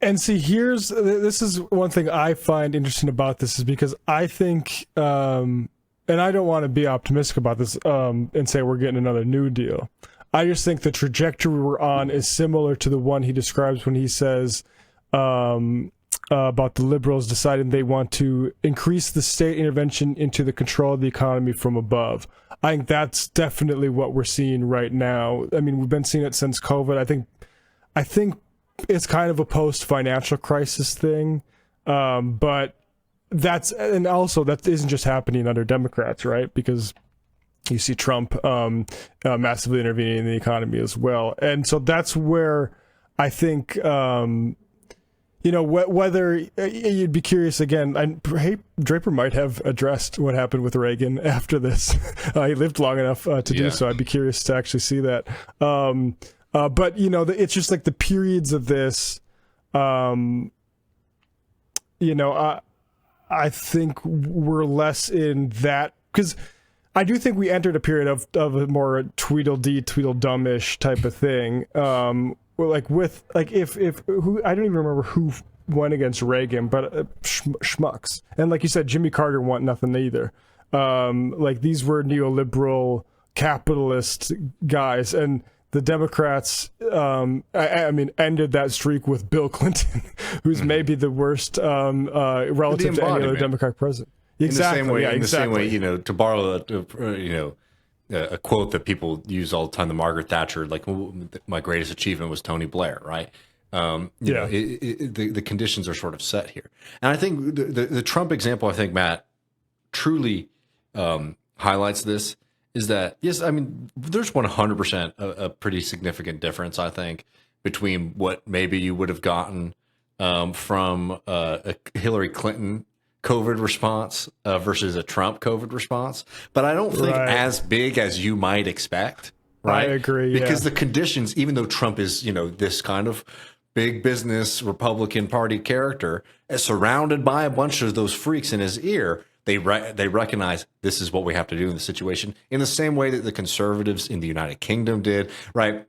And see, this is one thing I find interesting about this, is because I think, and I don't want to be optimistic about this and say we're getting another New Deal. I just think the trajectory we're on is similar to the one he describes when he says about the liberals deciding they want to increase the state intervention into the control of the economy from above. I think that's definitely what we're seeing right now. I mean, we've been seeing it since COVID. I think it's kind of a post-financial crisis thing, but and also that isn't just happening under Democrats, right? Because you see Trump massively intervening in the economy as well. And so that's where I think, whether you'd be curious again, Draper might have addressed what happened with Reagan after this. He lived long enough to do so. I'd be curious to actually see that. But, it's just like the periods of this, I think we're less in that, because I do think we entered a period of a more Tweedledee, Tweedledum-ish type of thing. Who I don't even remember who went against Reagan, but schmucks. And like you said, Jimmy Carter want nothing either. These were neoliberal capitalist guys, and the Democrats, ended that streak with Bill Clinton, who's maybe the worst relative to any other Democratic president. Exactly. In the same way, to borrow a quote that people use all the time, the Margaret Thatcher, like, my greatest achievement was Tony Blair, right? The conditions are sort of set here. And I think the Trump example, Matt, truly highlights this, is that, yes, there's 100% a pretty significant difference, I think, between what maybe you would have gotten from a Hillary Clinton COVID response versus a Trump COVID response. But I don't think as big as you might expect, right? I agree, because the conditions, even though Trump is, this kind of big business Republican Party character, surrounded by a bunch of those freaks in his ear, they recognize this is what we have to do in the situation, in the same way that the conservatives in the United Kingdom did, right?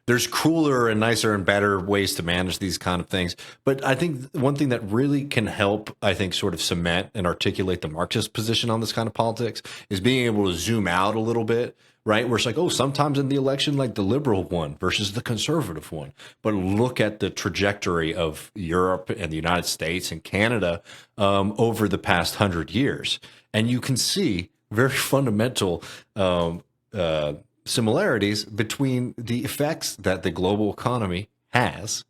There's cooler and nicer and better ways to manage these kind of things. But I think one thing that really can help, sort of cement and articulate the Marxist position on this kind of politics is being able to zoom out a little bit, right? Where it's like, sometimes in the election, like the liberal one versus the conservative one. But look at the trajectory of Europe and the United States and Canada over the past 100 years. And you can see very fundamental similarities between the effects that the global economy has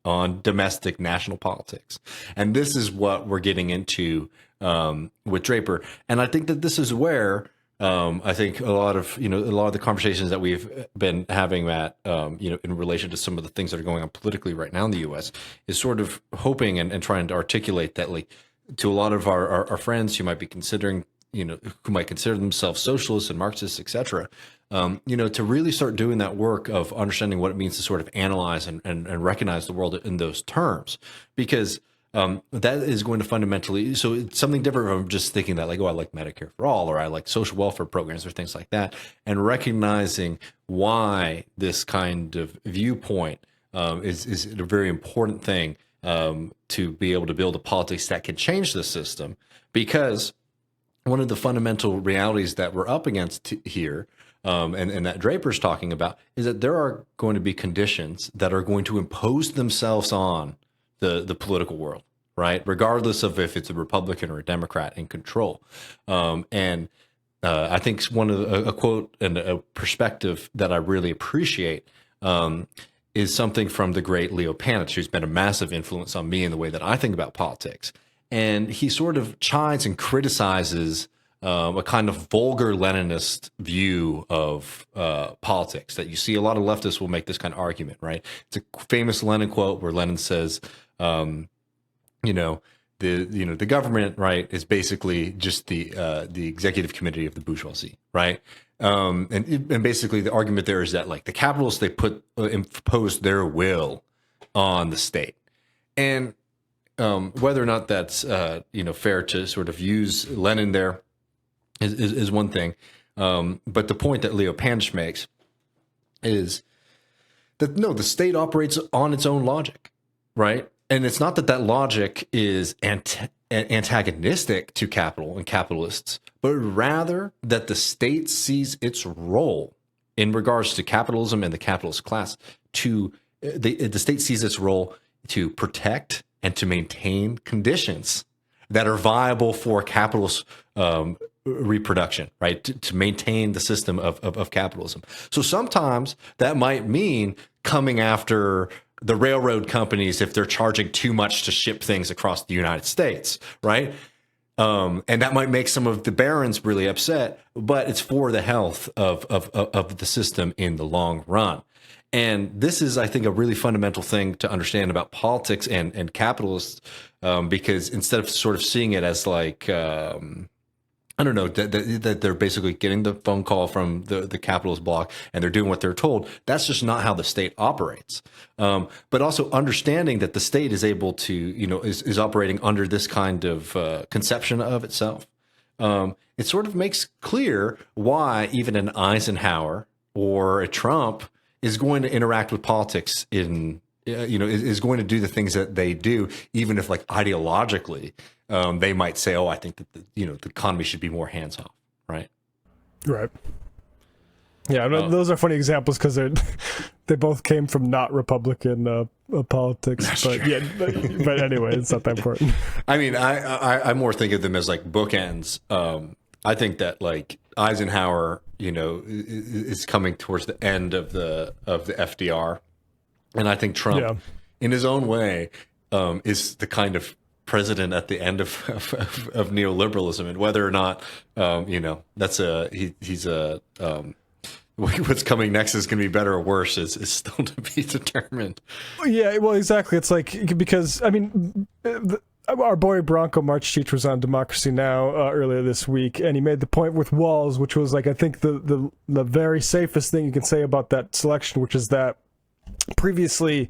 on domestic national politics. And this is what we're getting into with Draper. And I think that this is where I think a lot of the conversations that we've been having, Matt, in relation to some of the things that are going on politically right now in the U.S. is sort of hoping and trying to articulate that, like, to a lot of our friends who might be considering, who might consider themselves socialists and Marxists, et cetera, to really start doing that work of understanding what it means to sort of analyze and recognize the world in those terms. Because that is going to fundamentally, so it's something different from just thinking that like, oh, I like Medicare for all, or I like social welfare programs or things like that, and recognizing why this kind of viewpoint is a very important thing to be able to build a politics that can change the system. Because one of the fundamental realities that we're up against here, and that Draper's talking about, is that there are going to be conditions that are going to impose themselves on the political world, right? Regardless of if it's a Republican or a Democrat in control. I think one of a quote and a perspective that I really appreciate is something from the great Leo Panitch, who's been a massive influence on me in the way that I think about politics. And he sort of chides and criticizes a kind of vulgar Leninist view of politics that you see a lot of leftists will make this kind of argument, right? It's a famous Lenin quote where Lenin says, the government, right, is basically just the executive committee of the bourgeoisie, right? And basically the argument there is that like the capitalists, they impose their will on the state. And whether or not that's fair to sort of use Lenin there is one thing, but the point that Leo Panitch makes is that no, the state operates on its own logic, right? And it's not that that logic is antagonistic to capital and capitalists, but rather that the state sees its role in regards to capitalism and the capitalist class. The state sees its role to protect and to maintain conditions that are viable for capitalist reproduction, right? To maintain the system of capitalism. So sometimes that might mean coming after the railroad companies if they're charging too much to ship things across the United States, right? And that might make some of the barons really upset, but it's for the health of the system in the long run. And this is, I think, a really fundamental thing to understand about politics and capitalists, because instead of sort of seeing it as like, I don't know, that they're basically getting the phone call from the capitalist bloc and they're doing what they're told. That's just not how the state operates. But also understanding that the state is able to, is operating under this kind of conception of itself. It sort of makes clear why even an Eisenhower or a Trump is going to interact with politics is going to do the things that they do, even if like ideologically, they might say, oh, I think that the economy should be more hands off, right? Right. Yeah, those are funny examples because they both came from not Republican politics, but true. but anyway, it's not that important. I mean, I more think of them as like bookends. I think that like Eisenhower, is coming towards the end of the FDR, and I think Trump, in his own way, is the kind of president at the end of neoliberalism, and whether or not that's he's what's coming next is going to be better or worse is still to be determined. Yeah, well, exactly. It's like, because I mean, our boy Bronco March Cheech was on Democracy Now! Earlier this week, and he made the point with walls, which was like, I think the very safest thing you can say about that selection, which is that previously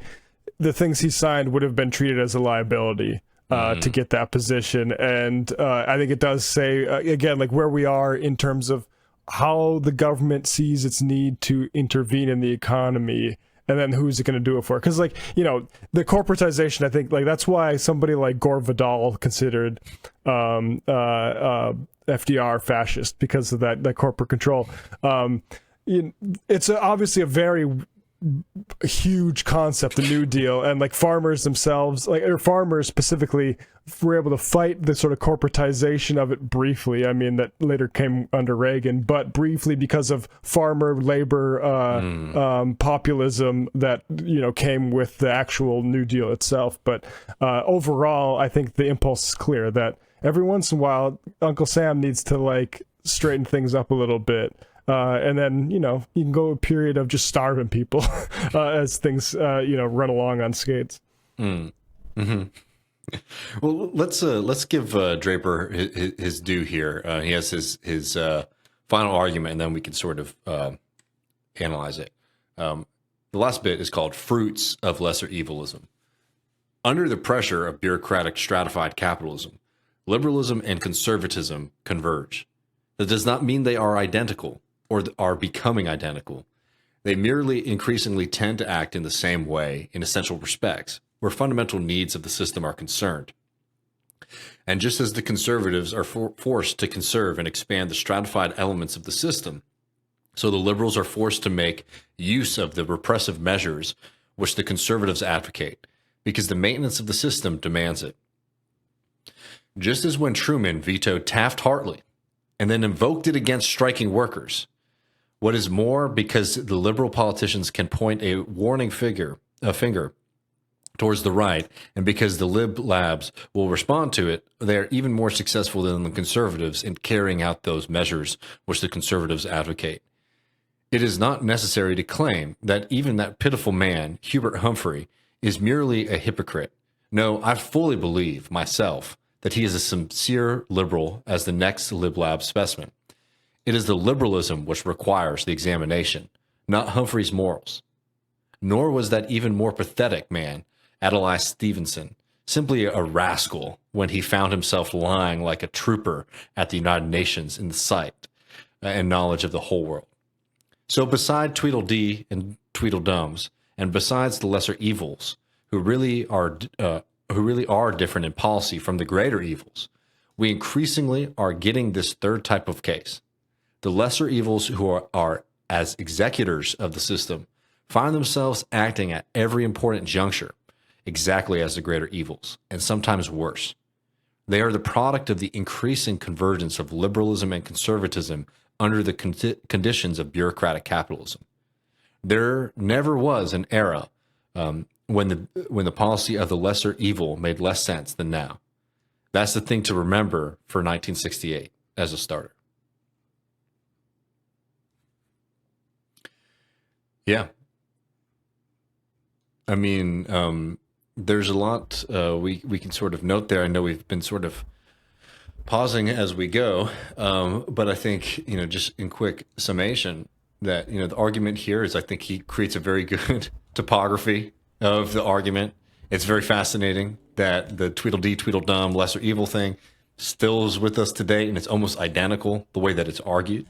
the things he signed would have been treated as a liability to get that position. And I think it does say, again, like where we are in terms of how the government sees its need to intervene in the economy, and then who's it going to do it for? Because like, the corporatization, I think like that's why somebody like Gore Vidal considered FDR fascist, because of that corporate control. It's obviously a very huge concept, the New Deal, and like farmers themselves, or farmers specifically, were able to fight the sort of corporatization of it briefly. I mean, that later came under Reagan, but briefly because of farmer labor populism that came with the actual New Deal itself. But overall, I think the impulse is clear that every once in a while, Uncle Sam needs to like straighten things up a little bit. And then, you can go a period of just starving people as things, run along on skates. Mm-hmm. Well, let's give Draper his due here. He has his final argument, and then we can sort of analyze it. The last bit is called Fruits of Lesser Evilism. Under the pressure of bureaucratic stratified capitalism, liberalism and conservatism converge. That does not mean they are identical or are becoming identical. They merely increasingly tend to act in the same way in essential respects, where fundamental needs of the system are concerned. And just as the conservatives are forced to conserve and expand the stratified elements of the system, so the liberals are forced to make use of the repressive measures which the conservatives advocate, because the maintenance of the system demands it. Just as when Truman vetoed Taft-Hartley and then invoked it against striking workers, what is more, because the liberal politicians can point a warning finger towards the right, and because the lib labs will respond to it, they are even more successful than the conservatives in carrying out those measures which the conservatives advocate. It is not necessary to claim that even that pitiful man, Hubert Humphrey, is merely a hypocrite. No, I fully believe, myself, that he is as sincere liberal as the next lib lab specimen. It is the liberalism which requires the examination, not Humphrey's morals. Nor was that even more pathetic man, Adlai Stevenson, simply a rascal when he found himself lying like a trooper at the United Nations in the sight and knowledge of the whole world. So beside Tweedledee and Tweedledums, and besides the lesser evils, who really are different in policy from the greater evils, we increasingly are getting this third type of case. The lesser evils who are as executors of the system find themselves acting at every important juncture exactly as the greater evils, and sometimes worse. They are the product of the increasing convergence of liberalism and conservatism under the conditions of bureaucratic capitalism. There never was an era when the policy of the lesser evil made less sense than now. That's the thing to remember for 1968 as a starter. Yeah. I mean, there's a lot we can sort of note there. I know we've been sort of pausing as we go, but I think, just in quick summation, that, the argument here is, I think he creates a very good topography of the argument. It's very fascinating that the Tweedledee, Tweedledum, lesser evil thing still is with us today, and it's almost identical the way that it's argued.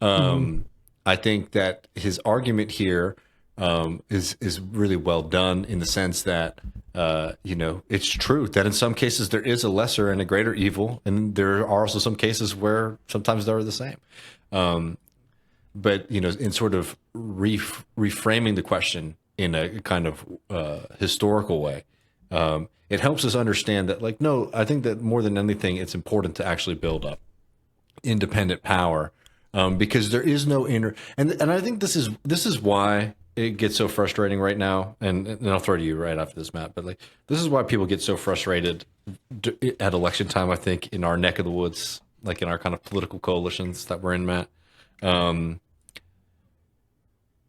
I think that his argument here is really well done in the sense that, it's true that in some cases there is a lesser and a greater evil, and there are also some cases where sometimes they're the same. But, in sort of reframing the question in a kind of historical way, it helps us understand that, no, I think that more than anything, it's important to actually build up independent power, because there is no inner, and I think this is why it gets so frustrating right now, and I'll throw to you right after this, Matt, but this is why people get so frustrated at election time, I think, in our neck of the woods, in our kind of political coalitions that we're in, Matt.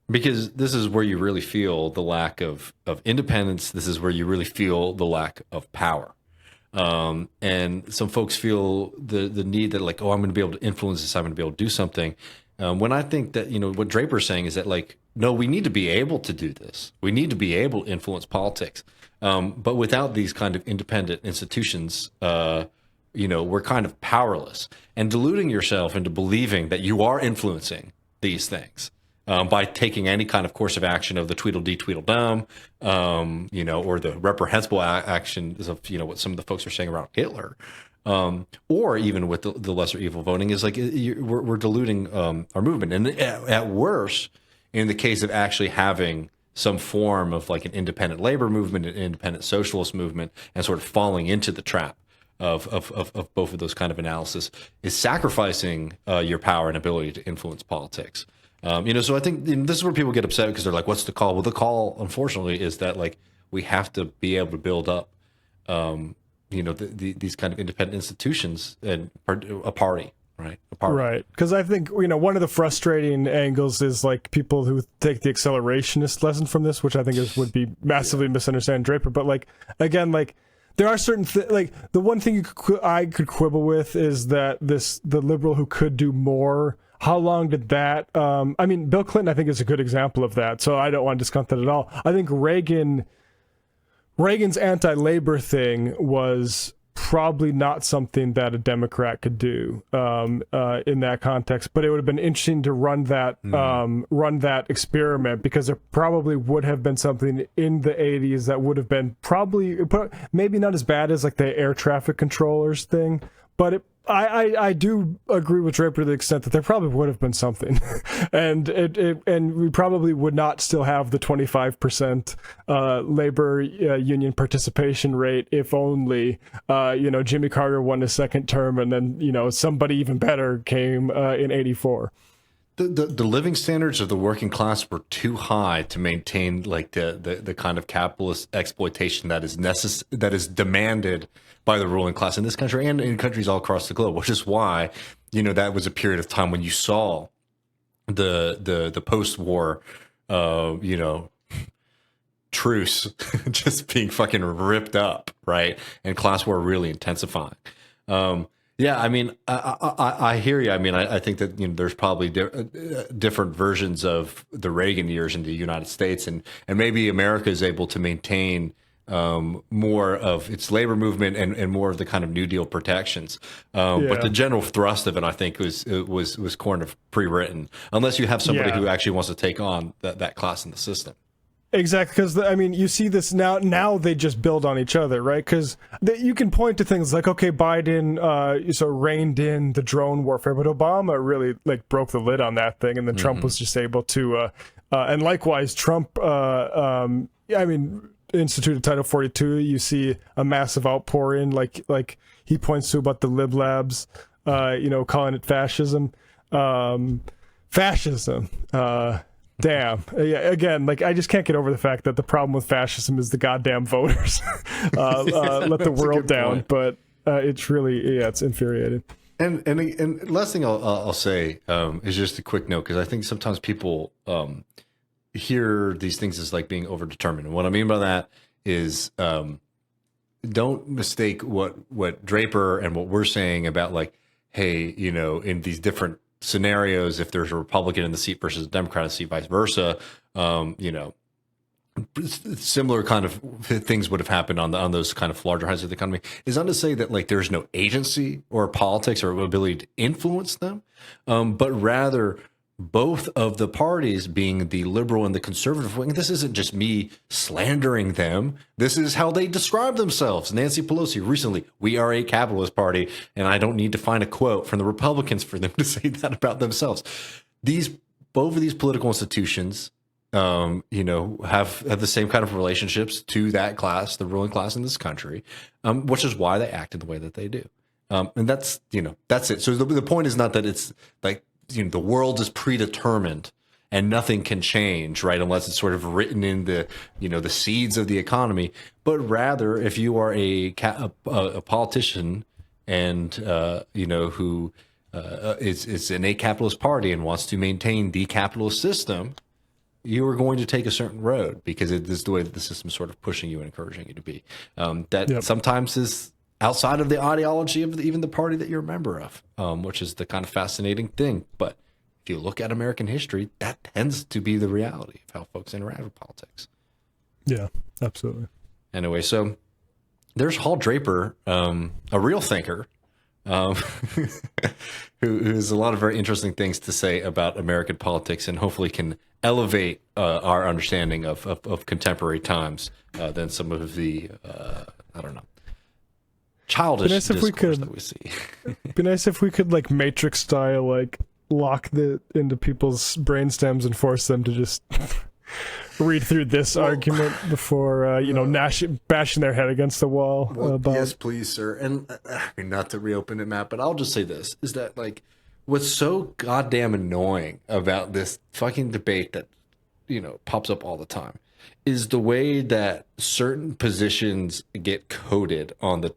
Because this is where you really feel the lack of independence. This is where you really feel the lack of power. And some folks feel the need that I'm going to be able to influence this. I'm going to be able to do something. When I think that, what Draper's saying is that no, we need to be able to do this. We need to be able to influence politics. But without these kind of independent institutions, we're kind of powerless, and deluding yourself into believing that you are influencing these things by taking any kind of course of action of the Tweedledee, Tweedledum, or the reprehensible actions of, what some of the folks are saying around Hitler, or even with the lesser evil voting, is we're diluting our movement. And at worst, in the case of actually having some form of an independent labor movement, an independent socialist movement, and sort of falling into the trap of both of those kind of analysis, is sacrificing your power and ability to influence politics. So I think this is where people get upset, because they're like, what's the call? Well, the call, unfortunately, is that we have to be able to build up, these kind of independent institutions and a party, right? A party. Right. Because I think, one of the frustrating angles is people who take the accelerationist lesson from this, which I think would be massively misunderstand Draper. But again, there are certain the one thing I could quibble with is that the liberal who could do more. How long did that? Bill Clinton, I think, is a good example of that. So I don't want to discount that at all. I think Reagan Reagan's anti-labor thing was probably not something that a Democrat could do in that context, but it would have been interesting to run that experiment, because there probably would have been something in the 80s that would have been probably maybe not as bad as like the air traffic controllers thing, but I do agree with Draper to the extent that there probably would have been something, and we probably would not still have the 25% labor union participation rate if only Jimmy Carter won his second term, and then somebody even better came in '84. The living standards of the working class were too high to maintain like the kind of capitalist exploitation that is demanded by the ruling class in this country and in countries all across the globe, which is why that was a period of time when you saw the post-war truce just being fucking ripped up, right, and class war really intensifying. Yeah, I mean, I hear you. I mean, I think that there's probably different versions of the Reagan years in the United States, and maybe America is able to maintain more of its labor movement and more of the kind of New Deal protections. But the general thrust of it, I think, was kind of pre-written, unless you have somebody who actually wants to take on that class in the system. Exactly, because you see this now they just build on each other, right? Because you can point to things like, okay, Biden reined in the drone warfare, but Obama really like broke the lid on that thing, and then Trump was just able to and likewise Trump instituted Title 42. You see a massive outpouring, like he points to about the Lib Labs calling it fascism. Damn. Yeah, again, like I just can't get over the fact that the problem with fascism is the goddamn voters. Let the world down, but it's really it's infuriating. And last thing I'll say is just a quick note, because I think sometimes people hear these things as like being overdetermined. And what I mean by that is don't mistake what Draper and what we're saying about like, hey, in these different scenarios, if there's a Republican in the seat versus a Democrat in the seat, vice versa, similar kind of things would have happened on those kind of larger heights of the economy, is not to say that like there's no agency or politics or ability to influence them, but rather both of the parties, being the liberal and the conservative wing, this isn't just me slandering them. This is how they describe themselves. Nancy Pelosi recently, we are a capitalist party, and I don't need to find a quote from the Republicans for them to say that about themselves. Both of these political institutions, have the same kind of relationships to that class, the ruling class in this country, which is why they acted the way that they do. And that's it. So the point is not that it's like, the world is predetermined and nothing can change, right? Unless it's sort of written in the seeds of the economy. But rather, if you are a politician and, who is in a capitalist party and wants to maintain the capitalist system, you are going to take a certain road because it is the way that the system is sort of pushing you and encouraging you to be. Sometimes is outside of the ideology of even the party that you're a member of, which is the kind of fascinating thing. But if you look at American history, that tends to be the reality of how folks interact with politics. Yeah, absolutely. Anyway, so there's Hal Draper, a real thinker, who has a lot of very interesting things to say about American politics, and hopefully can elevate our understanding of contemporary times than some of the, childish discourse that we see. Be nice if we could like Matrix style like lock into people's brainstems and force them to just read through this argument before bashing their head against the wall. Yes, please, sir. And not to reopen it, Matt, but I'll just say this: is that like what's so goddamn annoying about this fucking debate that pops up all the time is the way that certain positions get coded on the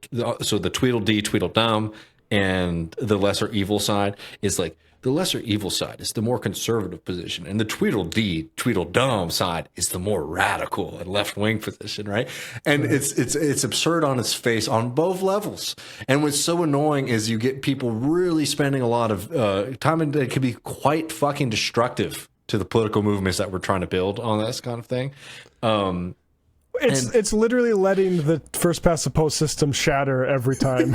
Tweedledee, Tweedledum, and the lesser evil side is like the lesser evil side is the more conservative position, and the Tweedledee, Tweedledum side is the more radical and left-wing position, right? And it's absurd on its face on both levels. And what's so annoying is you get people really spending a lot of time, and it can be quite fucking destructive to the political movements that we're trying to build on this kind of thing. It's literally letting the first past the post system shatter every time,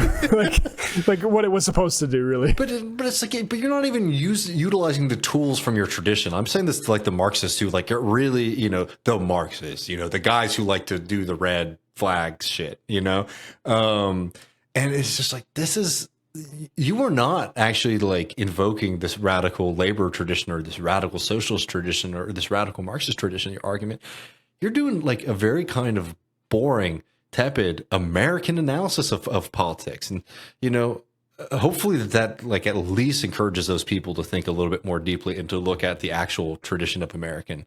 like what it was supposed to do, really. But it's like, but you're not even utilizing the tools from your tradition. I'm saying this to like the Marxists who like are really, you know, the Marxists, you know, the guys who like to do the red flags shit, you know, and it's just like, this is, you are not actually like invoking this radical labor tradition or this radical socialist tradition or this radical Marxist tradition. Your argument, you're doing like a very kind of boring, tepid American analysis of politics, and you know, hopefully that like at least encourages those people to think a little bit more deeply and to look at the actual tradition of American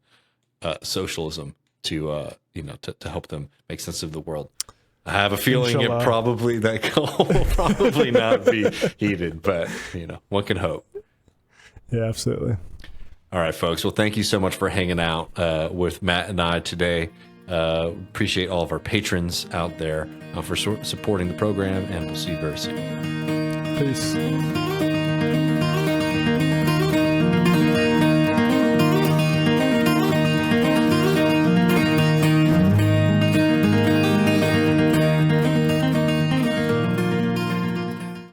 socialism to you know, to help them make sense of the world. I have a feeling Inshallah. it probably that call will probably not be heeded, but you know, one can hope. Yeah, absolutely. All right, folks. Well, thank you so much for hanging out with Matt and I today. Appreciate all of our patrons out there for supporting the program, and we'll see you very soon. Peace.